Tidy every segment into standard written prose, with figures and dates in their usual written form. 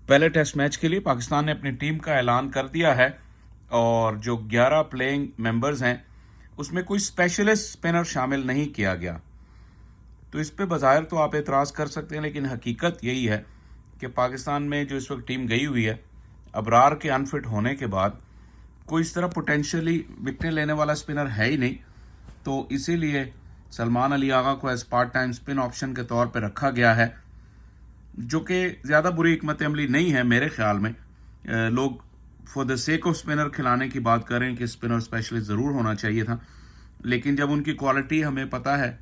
पहले test match के लिए पाकिस्तान ने अपनी टीम का ऐलान कर दिया है और जो 11 प्लेइंग मेंबर्स हैं उसमें कोई स्पेशलिस्ट स्पिनर शामिल नहीं किया गया। तो इस पे बज़ाहिर तो आप एतराज़ कर सकते हैं, लेकिन हकीकत यही है कि पाकिस्तान में जो इस वक्त टीम गई हुई है, अबरार के अनफिट होने के बाद कोई इस तरह पोटेंशियली विकेटें लेने वाला स्पिनर है ही नहीं। तो इसीलिए सलमान अली आगा को as part time spin option के तौर पर रखा गया है, जो कि ज़्यादा बुरी हिकमत अमली नहीं है मेरे ख्याल में। लोग for the sake off spinner खिलाने की बात करें कि स्पिनर स्पेशलिस्ट ज़रूर होना चाहिए था, लेकिन जब उनकी क्वालिटी हमें पता है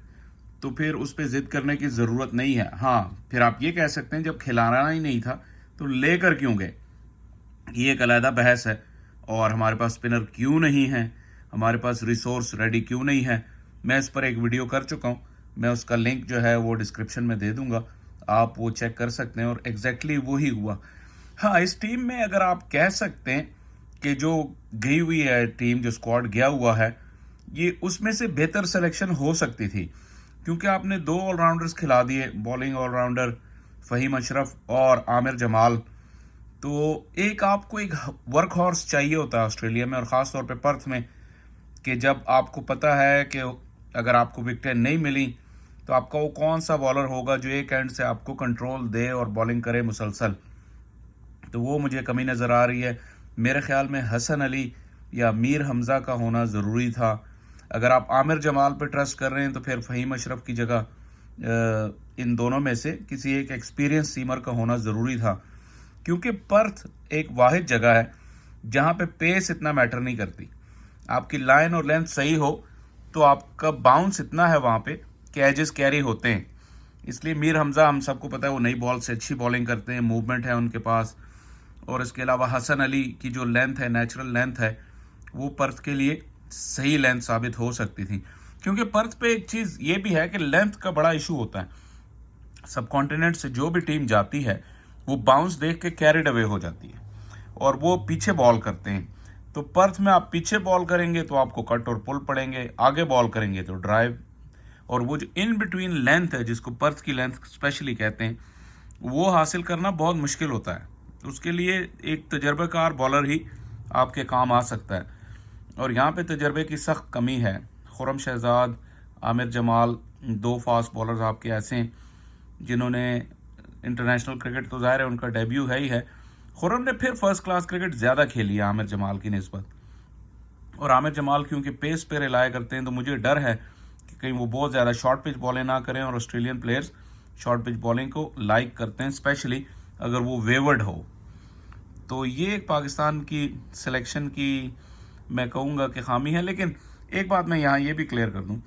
तो फिर उस पर ज़िद करने की ज़रूरत नहीं है। हाँ, फिर आप ये कह सकते हैं जब खिलाना ही नहीं था तो लेकर क्यों गए, ये एक अलहदा बहस है। और हमारे पास स्पिनर क्यों नहीं है, हमारे पास रिसोर्स रेडी क्यों नहीं है, मैं इस पर एक वीडियो कर चुका हूँ। मैं उसका लिंक जो है वो डिस्क्रिप्शन में दे दूंगा, आप वो चेक कर सकते हैं। और एग्जैक्टली वही हुआ। हाँ, इस टीम में अगर आप कह सकते हैं कि जो गई हुई है टीम, जो स्क्वाड गया हुआ है, ये उसमें से बेहतर सिलेक्शन हो सकती थी, क्योंकि आपने 2 ऑलराउंडर्स खिला दिए, बॉलिंग ऑलराउंडर फ़हीम अशरफ और आमिर जमाल। तो एक आपको एक वर्क हॉर्स चाहिए होता है ऑस्ट्रेलिया में, और ख़ास तौर पे पर्थ में, कि जब आपको पता है कि अगर आपको विकेटें नहीं मिली तो आपका वो कौन सा बॉलर होगा जो एक एंड से आपको कंट्रोल दे और बॉलिंग करे मुसलसल। तो वो मुझे कमी नज़र आ रही है। मेरे ख्याल में हसन अली या मीर हमज़ा का होना ज़रूरी था। अगर आप आमिर जमाल पर ट्रस्ट कर रहे हैं तो फिर फ़हीम अशरफ की जगह इन दोनों में से किसी एक एक्सपीरियंस सीमर का होना ज़रूरी था, क्योंकि पर्थ एक वाहिद जगह है जहाँ पे पेस इतना मैटर नहीं करती। आपकी लाइन और लेंथ सही हो तो आपका बाउंस इतना है वहाँ पे कि एजेस कैरी होते हैं। इसलिए मीर हमज़ा, हम सबको पता है वो नई बॉल से अच्छी बॉलिंग करते हैं, मूवमेंट है उनके पास। और इसके अलावा हसन अली की जो लेंथ है, नेचुरल लेंथ है, वो पर्थ के लिए सही लेंथ साबित हो सकती थी। क्योंकि पर्थ पे एक चीज़ ये भी है कि लेंथ का बड़ा इशू होता है। सब कॉन्टिनेंट से जो भी टीम जाती है वो बाउंस देख के कैरिड अवे हो जाती है और वो पीछे बॉल करते हैं। तो पर्थ में आप पीछे बॉल करेंगे तो आपको कट और पुल पड़ेंगे, आगे बॉल करेंगे तो ड्राइव। और वो जो इन बिटवीन लेंथ है, जिसको पर्थ की लेंथ स्पेशली कहते हैं, वो हासिल करना बहुत मुश्किल होता है। उसके लिए एक तजर्बेकार बॉलर ही आपके काम आ सकता है, और यहाँ पे तजर्बे की सख्त कमी है। खुरम शहजाद, आमिर जमाल, 2 फास्ट बॉलर्स आपके ऐसे हैं जिन्होंने इंटरनेशनल क्रिकेट, तो ज़ाहिर है उनका डेब्यू है ही है। खुरम ने फिर फर्स्ट क्लास क्रिकेट ज़्यादा खेली है आमिर जमाल की निस्बत, और आमिर जमाल क्योंकि पेस पे रिलाय करते हैं तो मुझे डर है कि कहीं वो बहुत ज़्यादा शॉर्ट पिच बॉलिंग ना करें। और Australian players short pitch bowling को लाइक करते हैं, स्पेशली अगर वो वेवर्ड हो। तो ये एक पाकिस्तान की सिलेक्शन की मैं कहूँगा कि खामी है। लेकिन एक बात मैं यहाँ ये भी क्लियर कर दूँ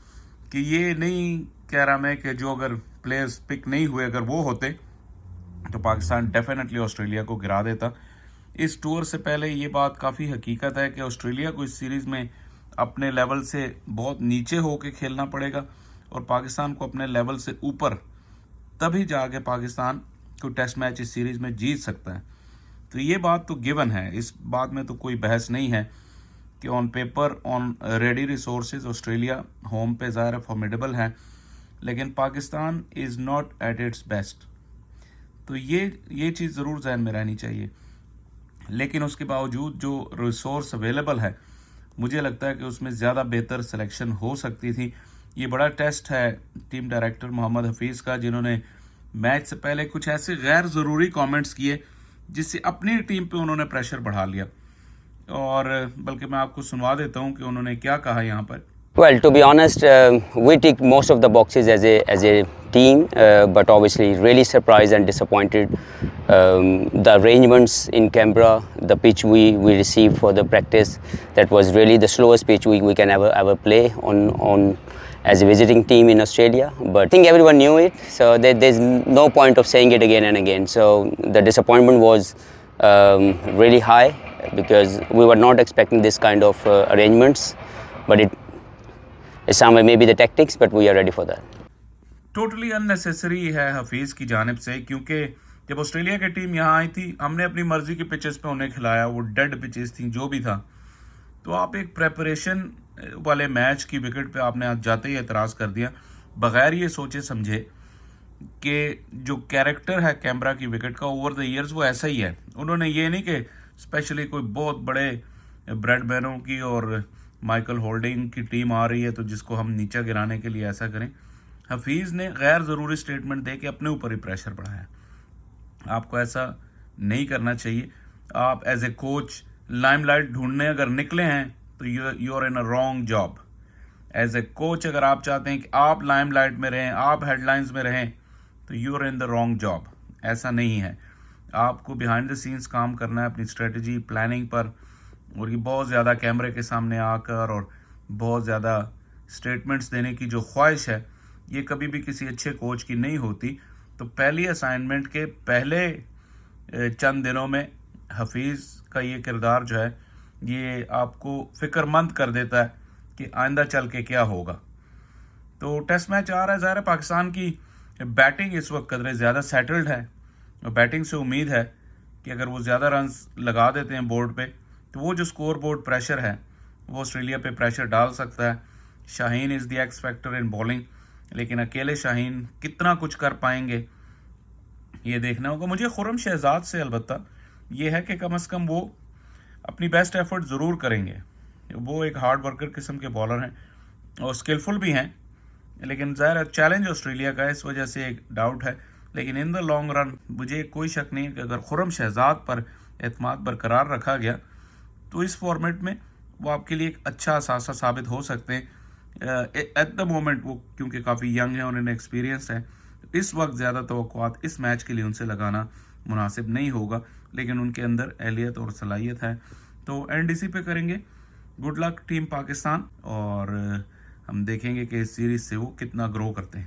कि ये नहीं कह रहा मैं कि जो अगर प्लेयर्स पिक नहीं हुए, अगर वो होते तो पाकिस्तान डेफिनेटली ऑस्ट्रेलिया को गिरा देता। इस टूर से पहले ये बात काफ़ी हकीकत है कि ऑस्ट्रेलिया को इस सीरीज़ में अपने लेवल से बहुत नीचे होकर खेलना पड़ेगा, और पाकिस्तान को अपने लेवल से ऊपर, तभी जाके पाकिस्तान को टेस्ट मैच इस सीरीज़ में जीत सकता है। तो ये बात तो गिवन है, इस बात में तो कोई बहस नहीं है कि on paper, on ready resources Australia home पे ज़ाहिर फॉर्मिडेबल है, लेकिन Pakistan is not at its best. तो ये चीज़ ज़रूर जहन में रहनी चाहिए। लेकिन उसके बावजूद जो रिसोर्स अवेलेबल है, मुझे लगता है कि उसमें ज़्यादा बेहतर सिलेक्शन हो सकती थी। ये बड़ा टेस्ट है टीम डायरेक्टर मोहम्मद हफीज़ का, जिन्होंने मैच से पहले कुछ ऐसे गैर ज़रूरी कमेंट्स किए जिससे अपनी टीम पे उन्होंने प्रेशर बढ़ा लिया। और बल्कि मैं आपको सुनवा देता हूँ कि उन्होंने क्या कहा यहाँ पर। Well, to be honest, we tick most of the boxes as a team, but obviously really surprised and disappointed. The arrangements in Canberra, the pitch we received for the practice, that was really the slowest pitch we can ever play on as a visiting team in Australia. But I think everyone knew it, so there's no point of saying it again and again. So the disappointment was really high because we were not expecting this kind of arrangements, but it's somewhere maybe the tactics, but we are ready for that. Totally unnecessary है हफीज़ की जानिब से, क्योंकि जब Australia की team यहाँ आई थी हमने अपनी मर्जी की पिचेस पे उन्हें खिलाया, वो डेड पिचेस थी जो भी था। तो आप एक प्रेपरेशन वाले मैच की विकेट पे आपने आज जाते ही एतराज़ कर दिया बगैर ये सोचे समझे کہ جو کیریکٹر ہے کیمبرا کی وکٹ کا اوور دا ایئرز وہ ایسا ہی ہے. انہوں نے یہ نہیں کہ اسپیشلی کوئی بہت بڑے بریڈ مینوں کی اور مائیکل ہولڈنگ کی ٹیم آ رہی ہے تو جس کو ہم نیچے گرانے کے لیے ایسا کریں. حفیظ نے غیر ضروری سٹیٹمنٹ دے کے اپنے اوپر ہی پریشر بڑھایا. آپ کو ایسا نہیں کرنا چاہیے. آپ as a coach limelight ڈھونڈنے اگر نکلے ہیں تو you are in a wrong job. As a coach اگر آپ چاہتے ہیں کہ آپ لائم لائٹ میں رہیں, آپ ہیڈ لائنز میں رہیں, تو you are in the wrong job. ایسا نہیں ہے. آپ کو بیہائنڈ دا سینس کام کرنا ہے اپنی اسٹریٹجی پلاننگ پر. اور یہ بہت زیادہ کیمرے کے سامنے آ کر اور بہت زیادہ اسٹیٹمنٹس دینے کی جو خواہش ہے یہ کبھی بھی کسی اچھے کوچ کی نہیں ہوتی. تو پہلی اسائنمنٹ کے پہلے چند دنوں میں حفیظ کا یہ کردار جو ہے یہ آپ کو فکر مند کر دیتا ہے کہ آئندہ چل کے کیا ہوگا. تو ٹیسٹ میچ آ رہا ہے. ظاہر ہے پاکستان کی بیٹنگ اس وقت قدرے زیادہ سیٹلڈ ہے اور بیٹنگ سے امید ہے کہ اگر وہ زیادہ رنز لگا دیتے ہیں بورڈ پہ تو وہ جو سکور بورڈ پریشر ہے وہ آسٹریلیا پہ پریشر ڈال سکتا ہے. شاہین از دی ایکس فیکٹر ان بولنگ, لیکن اکیلے شاہین کتنا کچھ کر پائیں گے یہ دیکھنا ہوگا. مجھے خرم شہزاد سے البتہ یہ ہے کہ کم از کم وہ اپنی بیسٹ ایفرٹ ضرور کریں گے. وہ ایک ہارڈ ورکر قسم کے بالر ہیں اور اسکلفل بھی ہیں, لیکن ظاہر ہے چیلنج آسٹریلیا کا ہے, اس وجہ سے ایک ڈاؤٹ ہے. لیکن ان دا لانگ رن مجھے کوئی شک نہیں کہ اگر خرم شہزاد پر اعتماد برقرار رکھا گیا تو اس فارمیٹ میں وہ آپ کے لیے ایک اچھا اثاثہ ثابت ہو سکتے ہیں. ایٹ دا مومنٹ وہ کیونکہ کافی ینگ ہیں اور انہیں ایکسپیرینس ہے, اس وقت زیادہ توقعات اس میچ کے لیے ان سے لگانا مناسب نہیں ہوگا, لیکن ان کے اندر اہلیت اور صلاحیت ہے. تو این ڈی سی پہ کریں گے. گڈ لک ٹیم پاکستان, اور ہم دیکھیں گے کہ اس سیریز سے وہ کتنا گرو کرتے ہیں.